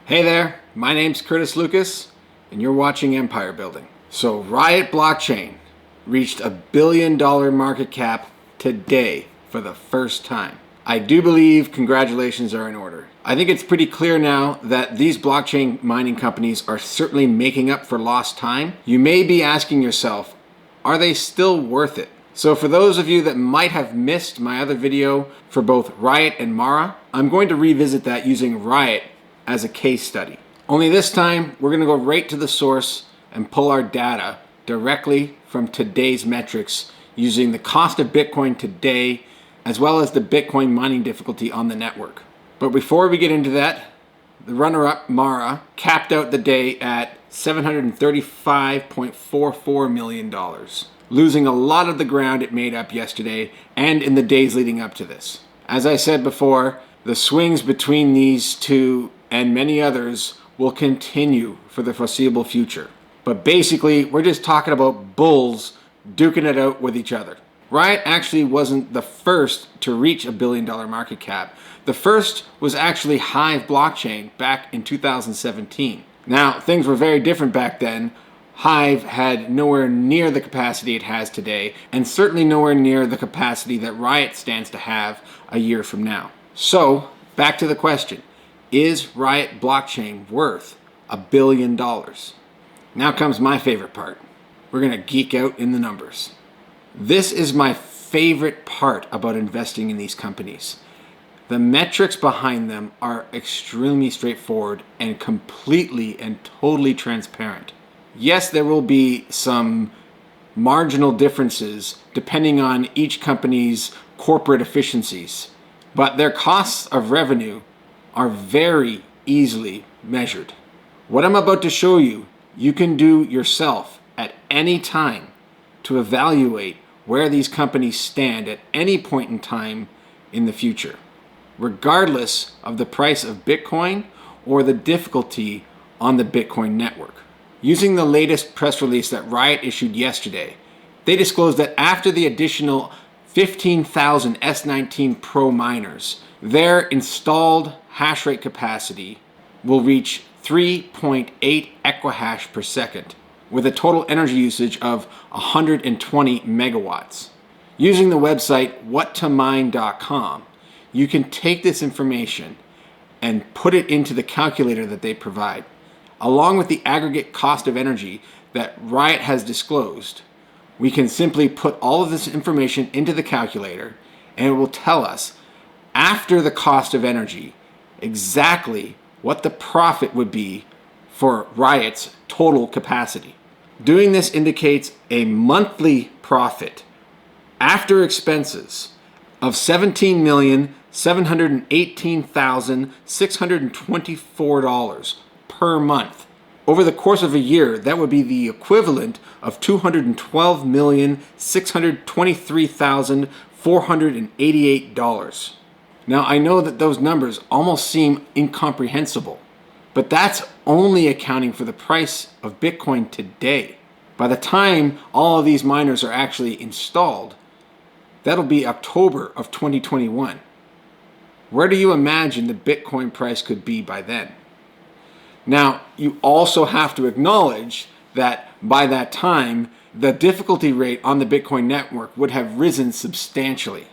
Hey there, my name's Curtis Lucas, and you're watching Empire Building. So RIOT Blockchain reached $1 billion market cap today for the first time. I do believe congratulations are in order. I think it's pretty clear now that these blockchain mining companies are certainly making up for lost time. You may be asking yourself, are they still worth it? So for those of you that might have missed my other video for both RIOT and Mara, I'm going to revisit that using RIOT as a case study. Only this time, we're gonna go right to the source and pull our data directly from today's metrics using the cost of Bitcoin today, as well as the Bitcoin mining difficulty on the network. But before we get into that, the runner-up, Mara, capped out the day at $735.44 million, losing a lot of the ground it made up yesterday and in the days leading up to this. As I said before, the swings between these two and many others will continue for the foreseeable future. But basically, we're just talking about bulls duking it out with each other. RIOT actually wasn't the first to reach $1 billion market cap. The first was actually Hive Blockchain back in 2017. Now, things were very different back then. Hive had nowhere near the capacity it has today, and certainly nowhere near the capacity that RIOT stands to have a year from now. So, back to the question. Is RIOT Blockchain worth $1 billion? Now comes my favorite part. We're gonna geek out in the numbers. This is my favorite part about investing in these companies. The metrics behind them are extremely straightforward and completely and totally transparent. Yes, there will be some marginal differences depending on each company's corporate efficiencies, but their costs of revenue are very easily measured. What I'm about to show you, you can do yourself at any time to evaluate where these companies stand at any point in time in the future, regardless of the price of Bitcoin or the difficulty on the Bitcoin network. Using the latest press release that RIOT issued yesterday, they disclosed that after the additional 15,000 S19 Pro miners, their installed hash rate capacity will reach 3.8 exahash per second, with a total energy usage of 120 megawatts. Using the website whattomine.com, you can take this information and put it into the calculator that they provide, along with the aggregate cost of energy that RIOT has disclosed. We can simply put all of this information into the calculator, and it will tell us, after the cost of energy, exactly what the profit would be for RIOT's total capacity. Doing this indicates a monthly profit after expenses of $17,718,624 per month. Over the course of a year, that would be the equivalent of $212,623,488. Now, I know that those numbers almost seem incomprehensible, but that's only accounting for the price of Bitcoin today. By the time all of these miners are actually installed, that'll be October of 2021. Where do you imagine the Bitcoin price could be by then? Now, you also have to acknowledge that by that time, the difficulty rate on the Bitcoin network would have risen substantially.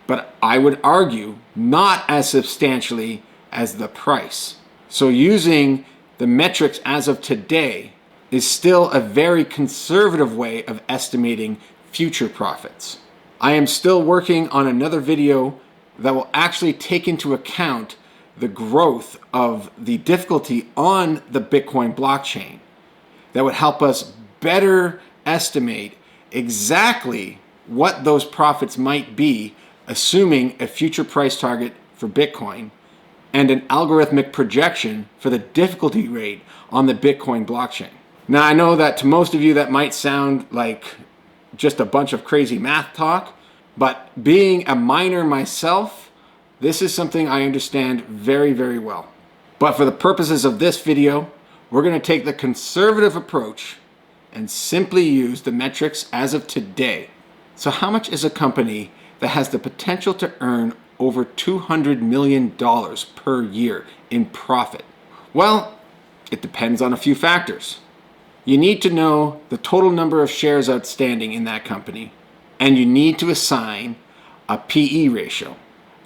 But I would argue not as substantially as the price. So using the metrics as of today is still a very conservative way of estimating future profits. I am still working on another video that will actually take into account the growth of the difficulty on the Bitcoin blockchain that would help us better estimate exactly what those profits might be, assuming a future price target for Bitcoin and an algorithmic projection for the difficulty rate on the Bitcoin blockchain. Now, I know that to most of you that might sound like just a bunch of crazy math talk, but being a miner myself, this is something I understand very, very well. But for the purposes of this video, we're going to take the conservative approach and simply use the metrics as of today. So how much is a company that has the potential to earn over $200 million per year in profit? Well, it depends on a few factors. You need to know the total number of shares outstanding in that company, and you need to assign a PE ratio.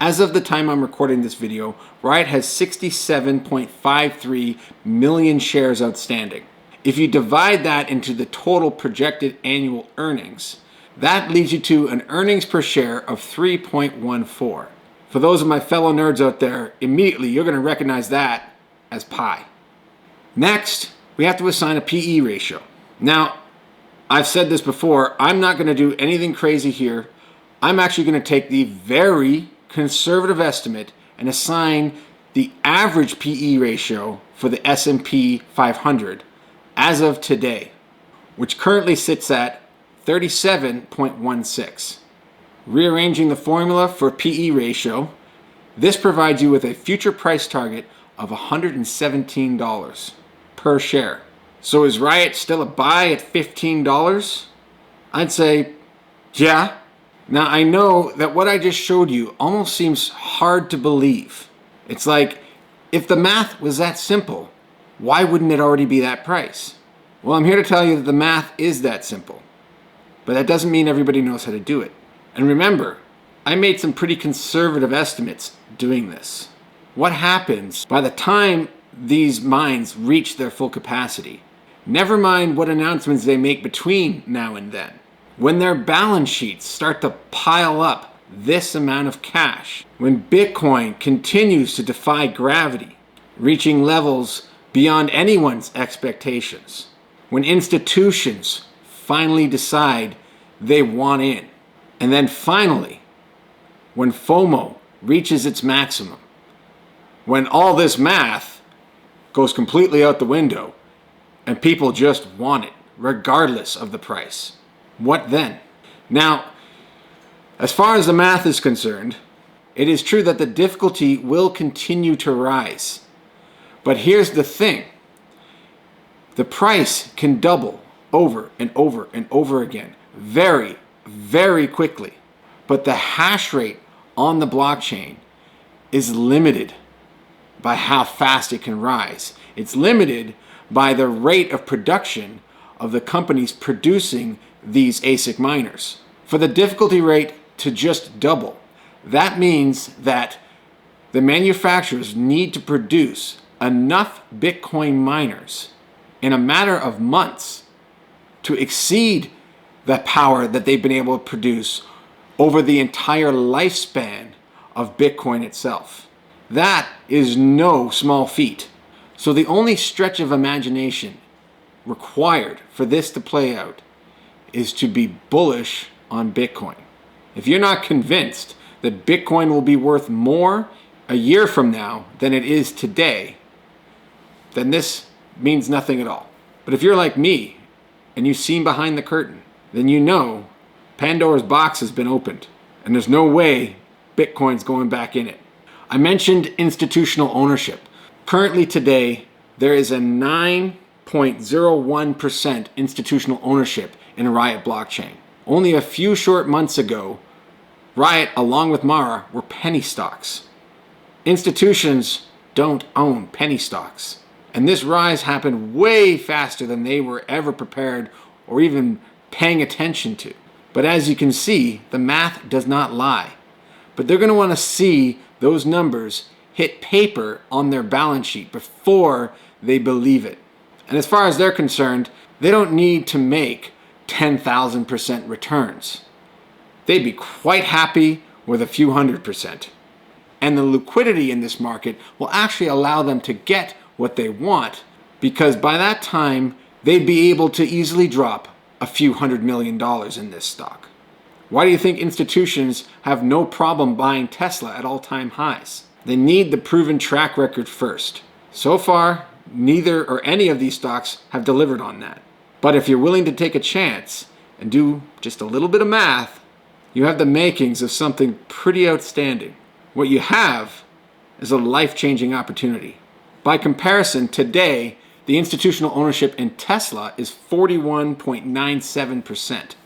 As of the time I'm recording this video, RIOT has 67.53 million shares outstanding. If you divide that into the total projected annual earnings, that leads you to an earnings per share of 3.14. For those of my fellow nerds out there, immediately you're going to recognize that as pi. Next, we have to assign a PE ratio. Now, I've said this before, I'm not going to do anything crazy here. I'm actually going to take the very conservative estimate and assign the average PE ratio for the S&P 500 as of today, which currently sits at 37.16. Rearranging the formula for PE ratio, this provides you with a future price target of $117 per share. So is RIOT still a buy at $15? I'd say, yeah. Now I know that what I just showed you almost seems hard to believe. It's like, if the math was that simple, why wouldn't it already be that price? Well, I'm here to tell you that the math is that simple. But that doesn't mean everybody knows how to do it. And remember, I made some pretty conservative estimates doing this. What happens by the time these mines reach their full capacity? Never mind what announcements they make between now and then. When their balance sheets start to pile up this amount of cash, when Bitcoin continues to defy gravity, reaching levels beyond anyone's expectations, when institutions finally decide they want in, and then finally, when FOMO reaches its maximum, when all this math goes completely out the window and people just want it, regardless of the price. What then? Now, as far as the math is concerned, it is true that the difficulty will continue to rise. But here's the thing. The price can double over and over and over again very, very quickly. But the hash rate on the blockchain is limited by how fast it can rise. It's limited by the rate of production of the companies producing these ASIC miners. For the difficulty rate to just double, that means that the manufacturers need to produce enough Bitcoin miners in a matter of months to exceed the power that they've been able to produce over the entire lifespan of Bitcoin itself. That is no small feat. So the only stretch of imagination required for this to play out is to be bullish on Bitcoin. If you're not convinced that Bitcoin will be worth more a year from now than it is today, then this means nothing at all. But if you're like me and you've seen behind the curtain, then you know Pandora's box has been opened and there's no way Bitcoin's going back in it. I mentioned institutional ownership. Currently today, there is a 9.01% institutional ownership in RIOT Blockchain. Only a few short months ago, RIOT, along with Mara, were penny stocks. Institutions don't own penny stocks. And this rise happened way faster than they were ever prepared or even paying attention to. But as you can see, the math does not lie. But they're going to want to see those numbers hit paper on their balance sheet before they believe it. And as far as they're concerned, they don't need to make 10,000% returns. They'd be quite happy with a few 100%. And the liquidity in this market will actually allow them to get what they want, because by that time, they'd be able to easily drop a few $100 million in this stock. Why do you think institutions have no problem buying Tesla at all-time highs? They need the proven track record first. So far, neither or any of these stocks have delivered on that. But if you're willing to take a chance and do just a little bit of math, you have the makings of something pretty outstanding. What you have is a life-changing opportunity. By comparison, today, the institutional ownership in Tesla is 41.97%.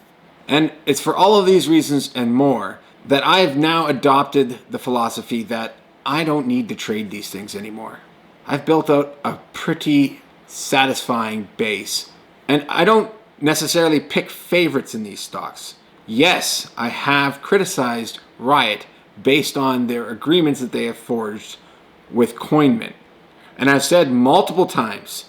And it's for all of these reasons and more that I've now adopted the philosophy that I don't need to trade these things anymore. I've built out a pretty satisfying base. And I don't necessarily pick favorites in these stocks. Yes, I have criticized Riot based on their agreements that they have forged with CoinMint. And I've said multiple times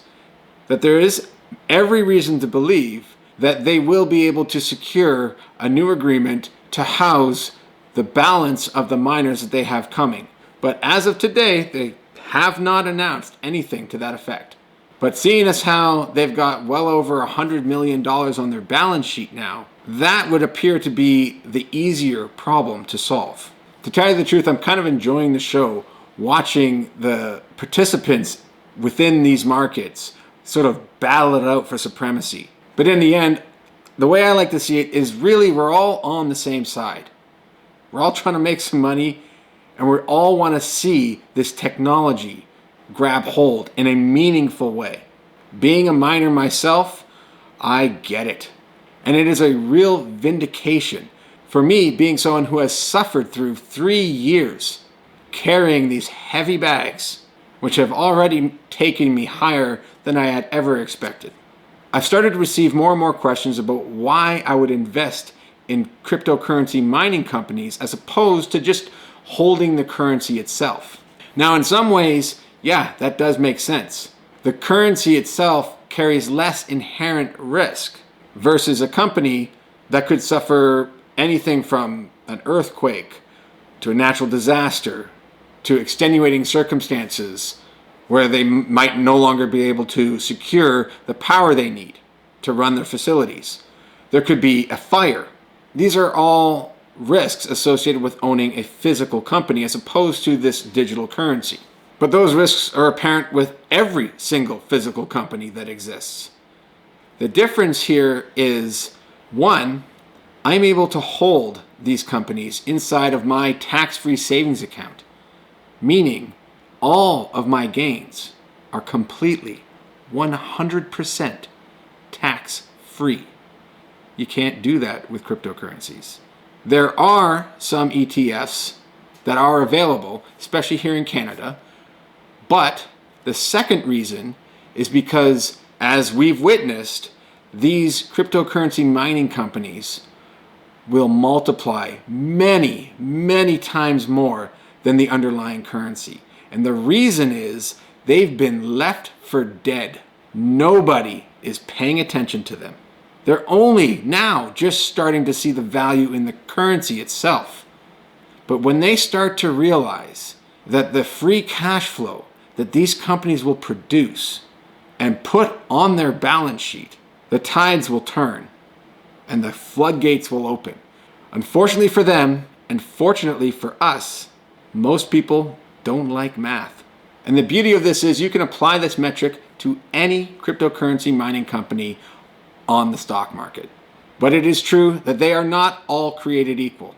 that there is every reason to believe that they will be able to secure a new agreement to house the balance of the miners that they have coming. But as of today, they have not announced anything to that effect. But seeing as how they've got well over $100 million on their balance sheet now, that would appear to be the easier problem to solve. To tell you the truth, I'm kind of enjoying the show, watching the participants within these markets sort of battle it out for supremacy. But in the end, the way I like to see it is really we're all on the same side. We're all trying to make some money, and we all want to see this technology grab hold in a meaningful way. Being a miner myself, I get it. And it is a real vindication for me, being someone who has suffered through 3 years carrying these heavy bags, which have already taken me higher than I had ever expected. I've started to receive more and more questions about why I would invest in cryptocurrency mining companies as opposed to just holding the currency itself. Now, in some ways, yeah, that does make sense. The currency itself carries less inherent risk versus a company that could suffer anything from an earthquake to a natural disaster to extenuating circumstances where they might no longer be able to secure the power they need to run their facilities. There could be a fire. These are all risks associated with owning a physical company as opposed to this digital currency. But those risks are apparent with every single physical company that exists. The difference here is, one, I'm able to hold these companies inside of my tax-free savings account, meaning all of my gains are completely 100% tax-free. You can't do that with cryptocurrencies. There are some ETFs that are available, especially here in Canada, but the second reason is because, as we've witnessed, these cryptocurrency mining companies will multiply many, many times more than the underlying currency. And the reason is they've been left for dead. Nobody is paying attention to them. They're only now just starting to see the value in the currency itself. But when they start to realize that the free cash flow that these companies will produce and put on their balance sheet, the tides will turn and the floodgates will open. Unfortunately for them, and fortunately for us, most people don't like math. And the beauty of this is you can apply this metric to any cryptocurrency mining company on the stock market. But it is true that they are not all created equal.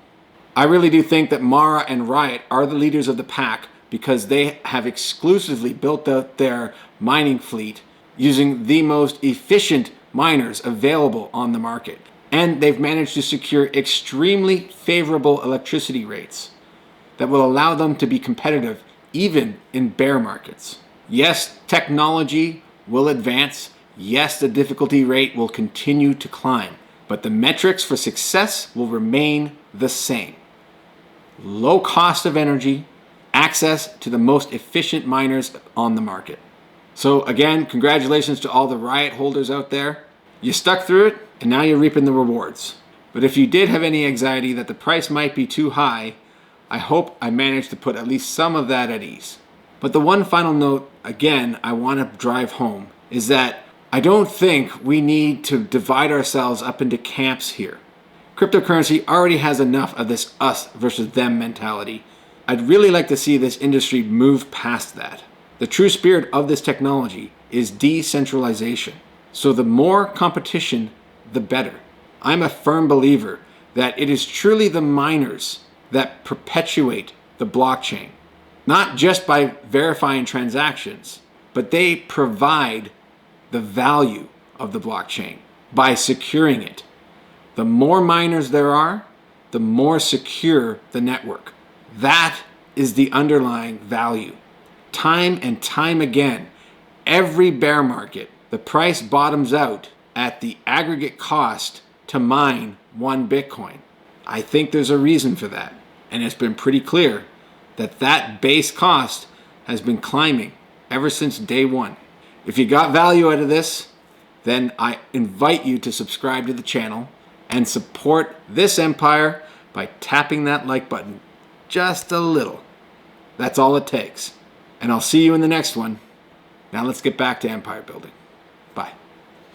I really do think that Mara and Riot are the leaders of the pack because they have exclusively built out their mining fleet using the most efficient miners available on the market. And they've managed to secure extremely favorable electricity rates that will allow them to be competitive even in bear markets. Yes, technology will advance. Yes, the difficulty rate will continue to climb, but the metrics for success will remain the same. Low cost of energy, access to the most efficient miners on the market. So again, congratulations to all the Riot holders out there. You stuck through it, and now you're reaping the rewards. But if you did have any anxiety that the price might be too high, I hope I managed to put at least some of that at ease. But the one final note, again, I want to drive home, is that I don't think we need to divide ourselves up into camps here. Cryptocurrency already has enough of this us versus them mentality. I'd really like to see this industry move past that. The true spirit of this technology is decentralization. So the more competition, the better. I'm a firm believer that it is truly the miners that perpetuate the blockchain, not just by verifying transactions, but they provide the value of the blockchain by securing it. The more miners there are, the more secure the network. That is the underlying value. time and time again, every bear market, the price bottoms out at the aggregate cost to mine one Bitcoin. I think there's a reason for that. And it's been pretty clear that that base cost has been climbing ever since day one. If you got value out of this, then I invite you to subscribe to the channel and support this empire by tapping that like button just a little. That's all it takes. And I'll see you in the next one. Now let's get back to empire building.